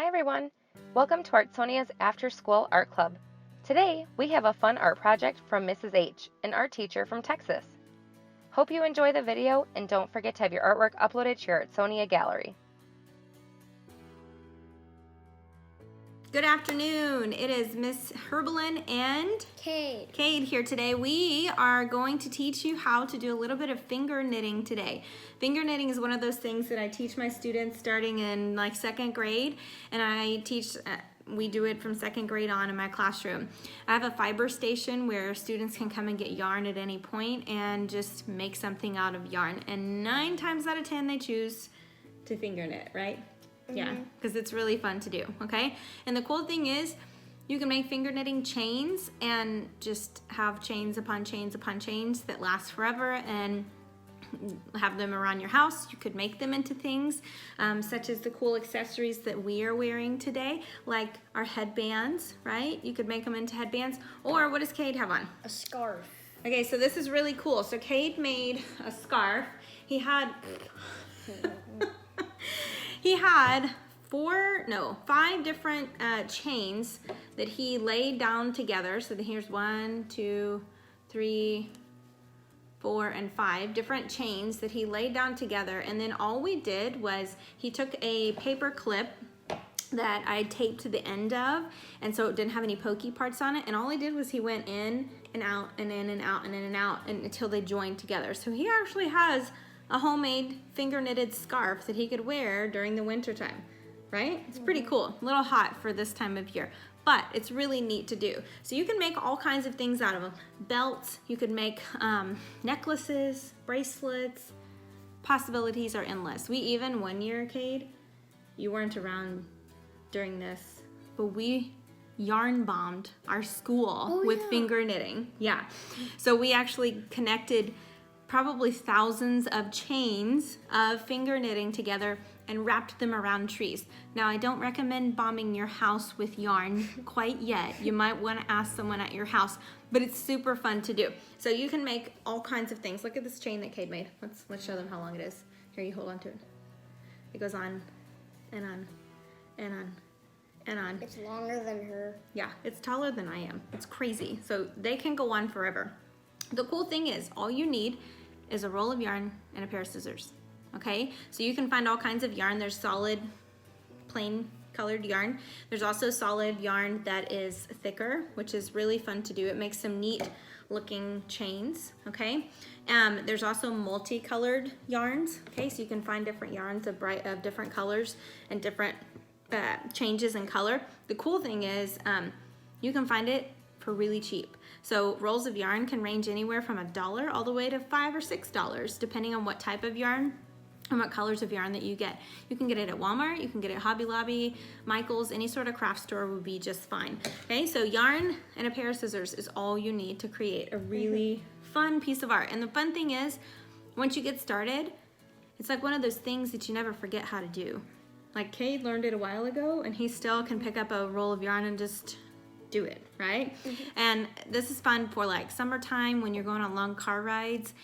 Hi everyone! Welcome to Artsonia's After School Art Club. Today we have a fun art project from Mrs. H, an art teacher from Texas. Hope you enjoy the video and don't forget to have your artwork uploaded to your Artsonia gallery. Good afternoon. It is Miss Herbelin and Cade here today. We are going to teach you how to do a little bit of finger knitting today. Finger knitting is one of those things that I teach my students starting in like second grade, and I teach we do it from second grade on in my classroom. I have a fiber station where students can come and get yarn at any point and just make something out of yarn, and 9 times out of 10 they choose to finger knit, right? Yeah, because it's really fun to do, okay? And the cool thing is you can make finger knitting chains and just have chains upon chains upon chains that last forever and have them around your house. You could make them into things such as the cool accessories that we are wearing today, like our headbands, right? You could make them into headbands. Or what does Cade have on? A scarf. Okay, so this is really cool. So Cade made a scarf. He had... He had 5 different chains that he laid down together. So here's 1, 2, 3, 4, and 5 different chains that he laid down together. And then all we did was he took a paper clip that I taped to the end of, and so it didn't have any pokey parts on it. And all he did was he went in and out and in and out and in and out until they joined together. So he actually has a homemade finger knitted scarf that he could wear during the winter time, right? It's pretty cool. A little hot for this time of year, but it's really neat to do. So you can make all kinds of things out of them. Belts, you could make necklaces, bracelets. Possibilities are endless. We even, one year, Cade, you weren't around during this, but we yarn bombed our school with finger knitting. Yeah. So we actually connected probably thousands of chains of finger knitting together and wrapped them around trees. Now, I don't recommend bombing your house with yarn quite yet. You might want to ask someone at your house, but it's super fun to do. So you can make all kinds of things. Look at this chain that Cade made. Let's show them how long it is. Here, you hold on to it. It goes on and on and on and on. It's longer than her. Yeah, it's taller than I am. It's crazy. So they can go on forever. The cool thing is all you need is a roll of yarn and a pair of scissors, okay? So you can find all kinds of yarn. There's solid, plain colored yarn. There's also solid yarn that is thicker, which is really fun to do. It makes some neat looking chains, okay? There's also multicolored yarns, okay? So you can find different yarns of different colors and different changes in color. The cool thing is you can find it for really cheap. So rolls of yarn can range anywhere from $1 all the way to $5 or $6, depending on what type of yarn and what colors of yarn that you get. You can get it at Walmart, you can get it at Hobby Lobby, Michael's, any sort of craft store would be just fine. Okay, so yarn and a pair of scissors is all you need to create a really fun piece of art. And the fun thing is, once you get started, it's like one of those things that you never forget how to do. Like Cade learned it a while ago, and he still can pick up a roll of yarn and just do it, right? And this is fun for like summertime when you're going on long car rides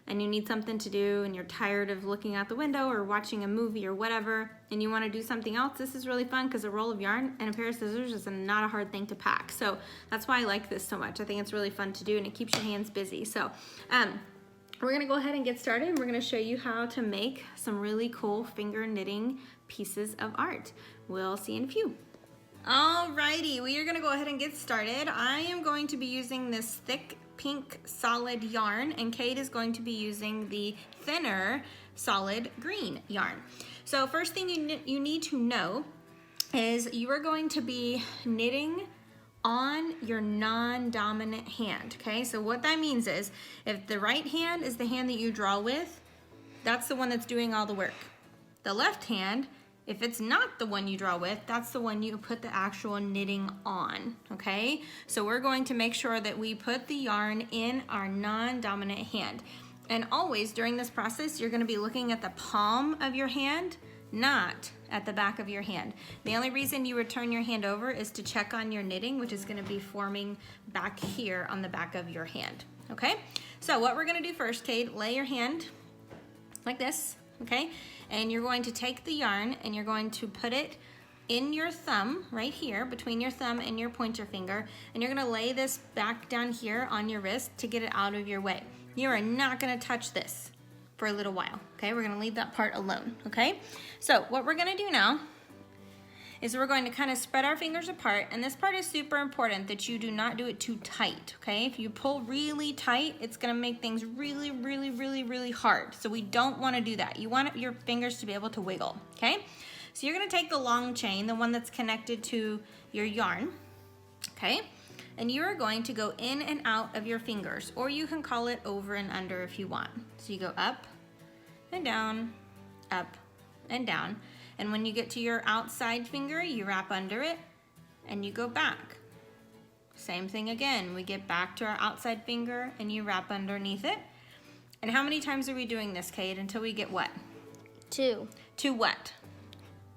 and you need something to do and you're tired of looking out the window or watching a movie or whatever and you want to do something else. This is really fun because a roll of yarn and a pair of scissors is not a hard thing to pack. So that's why I like this so much. I think it's really fun to do and it keeps your hands busy. So we're gonna go ahead and get started. We're gonna show you how to make some really cool finger knitting pieces of art. We'll see you in a few. Alrighty, we are gonna go ahead and get started. I am going to be using this thick pink solid yarn, and Cade is going to be using the thinner solid green yarn. So first thing you need to know is you are going to be knitting on your non-dominant hand, okay? So what that means is if the right hand is the hand that you draw with, that's the one that's doing all the work. The left hand, if it's not the one you draw with, that's the one you put the actual knitting on, okay? So we're going to make sure that we put the yarn in our non-dominant hand. And always during this process, you're gonna be looking at the palm of your hand, not at the back of your hand. The only reason you would turn your hand over is to check on your knitting, which is gonna be forming back here on the back of your hand, okay? So what we're gonna do first, Cade, lay your hand like this, okay? And you're going to take the yarn and you're going to put it in your thumb, right here, between your thumb and your pointer finger, and you're gonna lay this back down here on your wrist to get it out of your way. You are not gonna touch this for a little while, okay? We're gonna leave that part alone, okay? So what we're gonna do now is we're going to kind of spread our fingers apart, and this part is super important that you do not do it too tight, okay? If you pull really tight, it's gonna make things really, really, really, really hard. So we don't wanna do that. You want your fingers to be able to wiggle, okay? So you're gonna take the long chain, the one that's connected to your yarn, okay? And you are going to go in and out of your fingers, or you can call it over and under if you want. So you go up and down, up and down. And when you get to your outside finger, you wrap under it and you go back. Same thing again. We get back to our outside finger and you wrap underneath it. And how many times are we doing this, Kate, until we get what? 2. 2 what?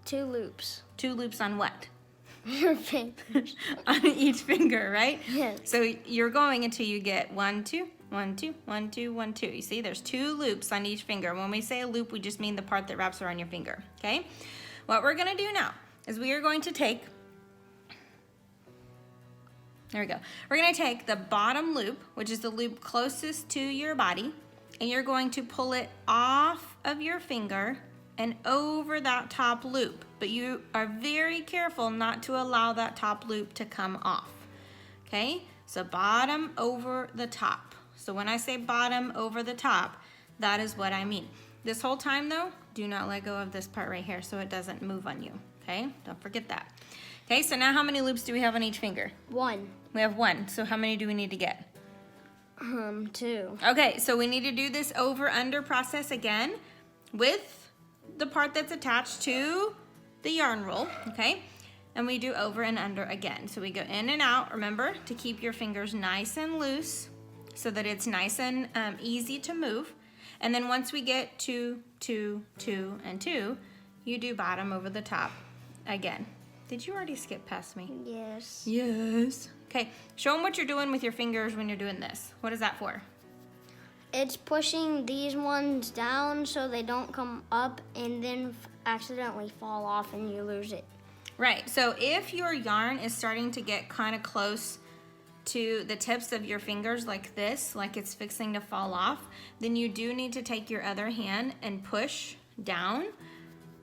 2 loops. 2 loops on what? Your fingers. On each finger, right? Yes. So you're going until you get 1, 2, 1, 2, 1, 2, 1, 2. You see, there's 2 loops on each finger. When we say a loop, we just mean the part that wraps around your finger, okay? What we're gonna do now is we are going to take, there we go. We're gonna take the bottom loop, which is the loop closest to your body, and you're going to pull it off of your finger and over that top loop. But you are very careful not to allow that top loop to come off, okay? So bottom over the top. So when I say bottom over the top, that is what I mean. This whole time though, do not let go of this part right here so it doesn't move on you, okay? Don't forget that. Okay, so now how many loops do we have on each finger? 1. We have 1, so how many do we need to get? 2. Okay, so we need to do this over-under process again with the part that's attached to the yarn roll, okay? And we do over and under again. So we go in and out, remember, to keep your fingers nice and loose so that it's nice and easy to move. And then once we get 2, 2, 2, and 2, you do bottom over the top again. Did you already skip past me? Yes. Yes. Okay, show them what you're doing with your fingers when you're doing this. What is that for? It's pushing these ones down so they don't come up and then accidentally fall off and you lose it. Right, so if your yarn is starting to get kind of close to the tips of your fingers like this, like it's fixing to fall off, then you do need to take your other hand and push down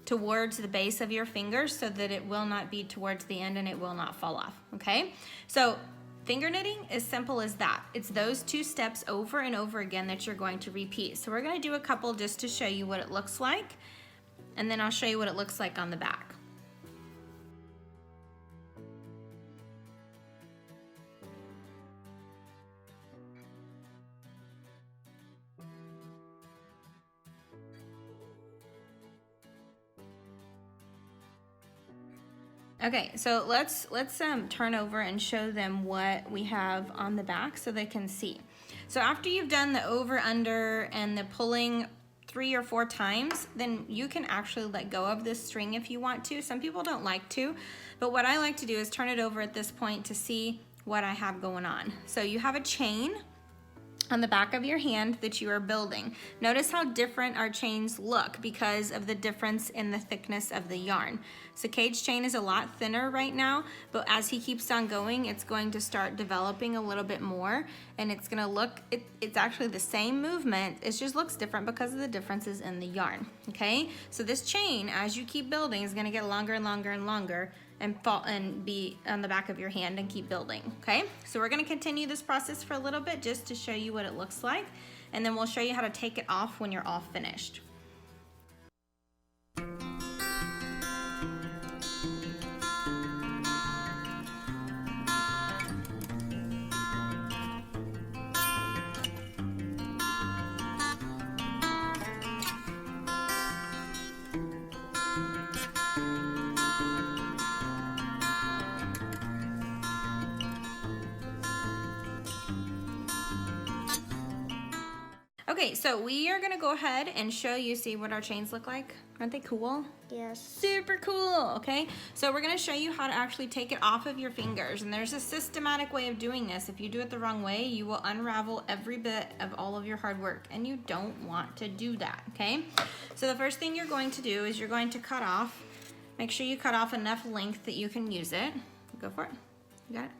towards the base of your fingers so that it will not be towards the end and it will not fall off, okay? So finger knitting is simple as that. It's those 2 steps over and over again that you're going to repeat. So we're gonna do a couple just to show you what it looks like, and then I'll show you what it looks like on the back. Okay, so let's turn over and show them what we have on the back so they can see. So after you've done the over, under, and the pulling 3 or 4 times, then you can actually let go of this string if you want to. Some people don't like to, but what I like to do is turn it over at this point to see what I have going on. So you have a chain on the back of your hand that you are building. Notice how different our chains look because of the difference in the thickness of the yarn. So Cade's chain is a lot thinner right now, but as he keeps on going, it's going to start developing a little bit more, and it's gonna look, it's actually the same movement, it just looks different because of the differences in the yarn, okay? So this chain, as you keep building, is gonna get longer and longer and longer and be on the back of your hand and keep building, okay? So we're gonna continue this process for a little bit just to show you what it looks like, and then we'll show you how to take it off when you're all finished. Okay, so we are gonna go ahead and show you, see what our chains look like. Aren't they cool? Yes. Super cool, okay? So we're gonna show you how to actually take it off of your fingers, and there's a systematic way of doing this. If you do it the wrong way, you will unravel every bit of all of your hard work, and you don't want to do that, okay? So the first thing you're going to do is you're going to cut off Make sure you cut off enough length that you can use it. Go for it. You got it?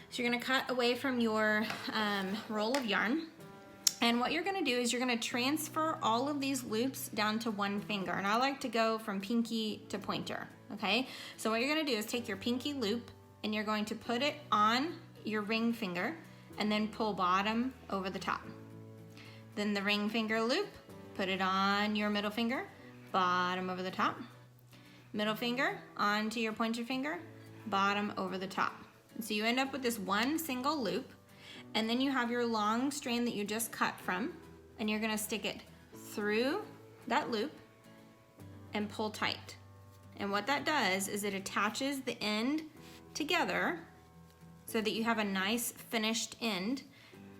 So you're gonna cut away from your roll of yarn. And what you're gonna do is you're gonna transfer all of these loops down to one finger. And I like to go from pinky to pointer, okay? So what you're gonna do is take your pinky loop and you're going to put it on your ring finger and then pull bottom over the top. Then the ring finger loop, put it on your middle finger, bottom over the top. Middle finger onto your pointer finger, bottom over the top. And so you end up with this one single loop, and then you have your long strand that you just cut from, and you're gonna stick it through that loop and pull tight. And what that does is it attaches the end together so that you have a nice finished end,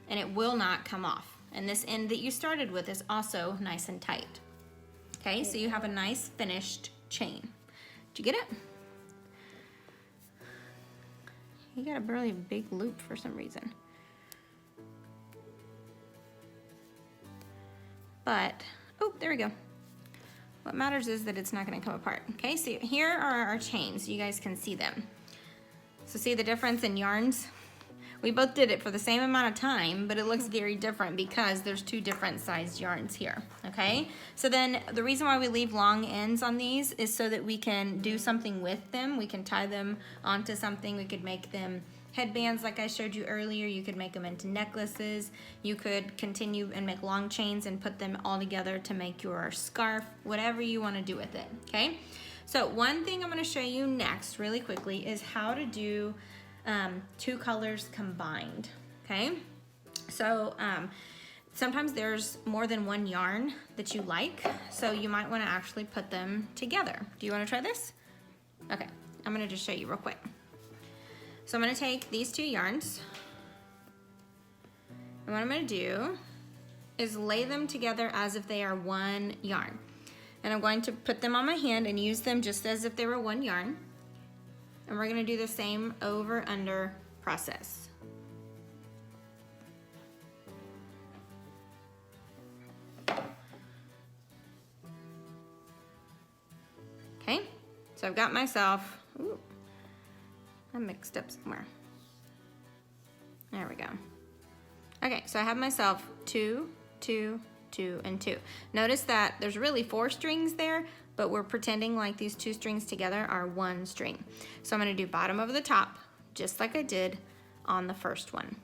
and it will not come off. And this end that you started with is also nice and tight. Okay, so you have a nice finished chain. Did you get it? You got a really big loop for some reason. But, oh, there we go. What matters is that it's not gonna come apart. Okay, so here are our chains. You guys can see them. So see the difference in yarns? We both did it for the same amount of time, but it looks very different because there's two different sized yarns here, okay? So then the reason why we leave long ends on these is so that we can do something with them. We can tie them onto something. We could make them headbands like I showed you earlier. You could make them into necklaces. You could continue and make long chains and put them all together to make your scarf, whatever you want to do with it, okay? So one thing I'm going to show you next really quickly is how to do two colors combined, okay? So sometimes there's more than one yarn that you like, so you might want to actually put them together. Do you want to try this? Okay, I'm going to just show you real quick. So I'm going to take these two yarns, and what I'm going to do is lay them together as if they are one yarn. And I'm going to put them on my hand and use them just as if they were one yarn. And we're gonna do the same over under process. Okay, so I've got myself, ooh, I mixed up somewhere. There we go. Okay, so I have myself 2, 2, 2, and 2. Notice that there's really 4 strings there, but we're pretending like these 2 strings together are one string. So I'm gonna do bottom over the top, just like I did on the first one.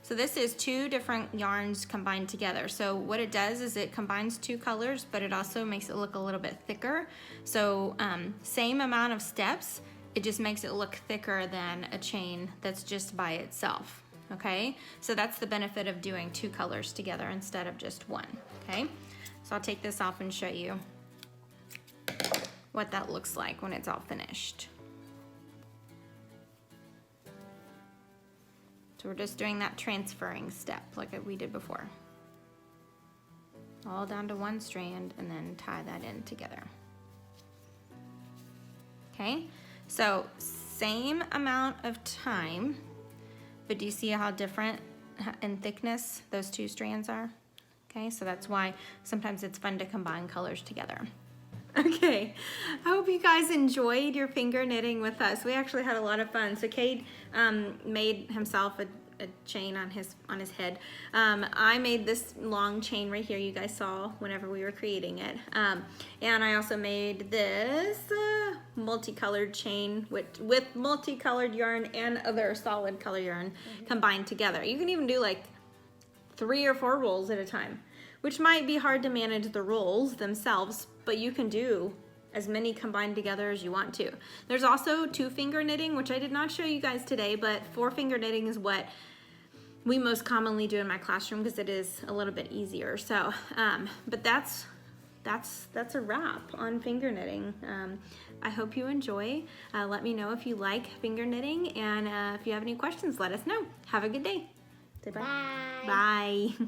So this is 2 different yarns combined together. So what it does is it combines 2 colors, but it also makes it look a little bit thicker. So same amount of steps, it just makes it look thicker than a chain that's just by itself, okay? So that's the benefit of doing 2 colors together instead of just one, okay? So I'll take this off and show you what that looks like when it's all finished. So we're just doing that transferring step like we did before. All down to one strand and then tie that in together. Okay, so same amount of time, but do you see how different in thickness those 2 strands are? Okay, so that's why sometimes it's fun to combine colors together. Okay, I hope you guys enjoyed your finger knitting with us. We actually had a lot of fun. So Cade made himself a chain on his head. I made this long chain right here you guys saw whenever we were creating it. And I also made this multicolored chain with multicolored yarn and other solid color yarn combined together. You can even do like 3 or 4 rolls at a time, which might be hard to manage the rolls themselves, but you can do as many combined together as you want to. There's also 2-finger knitting, which I did not show you guys today, but 4-finger knitting is what we most commonly do in my classroom because it is a little bit easier. So, but that's a wrap on finger knitting. I hope you enjoy. Let me know if you like finger knitting, and if you have any questions, let us know. Have a good day. Say bye. Bye. Bye.